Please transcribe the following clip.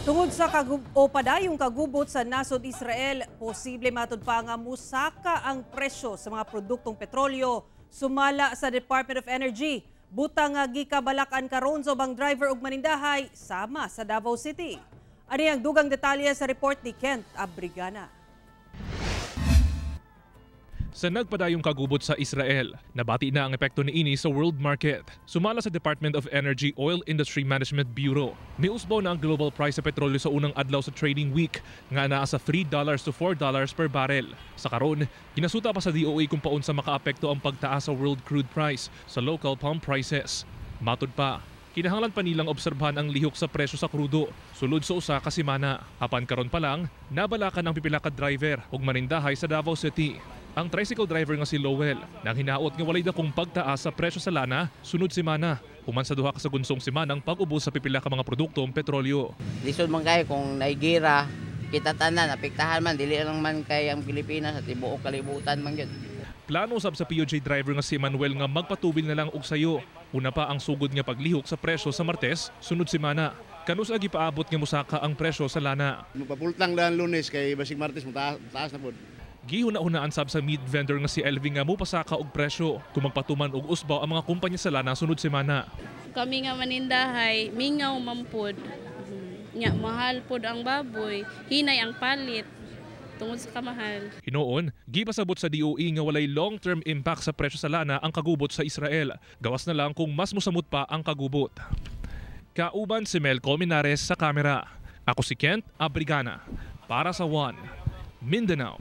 Tungod sa padayong kagubot sa nasod Israel, posible matud pa nga musaka ang presyo sa mga produktong petrolyo sumala sa Department of Energy. Butang nga gikabalakan karon sa ubang driver ug manindahay sama sa Davao City. Ani ang dugang detalye sa report ni Kent Abrigana. Sa nagpadayong kagubot sa Israel, nabati na ang epekto niini sa world market. Sumala sa Department of Energy Oil Industry Management Bureau. Miusbaw na ang global price sa petrolyo sa unang adlaw sa trading week nga naa sa $3 to $4 per barrel. Sa karon, ginasuta pa sa DOE kung paun sa makaapekto ang pagtaas sa world crude price sa local pump prices. Matud pa, kinahanglan pa nilang obserbahan ang lihok sa presyo sa krudo sulod sa usa ka semana. Apan karon pa lang, nabalakan ang pipila ka driver ug manindahay sa Davao City. Ang tricycle driver nga si Lowell nang hinaot nga walay dakong pagtaas sa presyo sa lana sunod semana. Human sa duha ka sa gunsong semanang pag-ubos sa pipila ka mga produktong petrolyo. Lisod man kay kung naigira, kita tanan apektahan man dili lang man kay ang Pilipinas at tibuok kalibutan man gyud. Plano usab sa POJ driver nga si Manuel nga magpatubil na lang og sayo. Una pa ang sugod nga paglihok sa presyo sa Martes sunod semana. Kanus agi paabot nga musaka ang presyo sa lana. Magpapultang lang Lunes kay basig Martes taas na pod. Gihuna-hunaan sab sa meat vendor nga si Elving nga mupasaka og presyo kung magpatuman og usbaw ang mga kumpanya sa lana sunod semana. Kami nga manindahay, mingaw mampod. Nya mahal pod ang baboy, hinay ang palit tungod sa kamahal. Hinoon, gipasabot sa DOE nga walay long-term impact sa presyo sa lana ang kagubot sa Israel. Gawas na lang kung mas musamot pa ang kagubot. Kauban si Mel Colmenares sa kamera. Ako si Kent Abrigana para sa One Mindanao.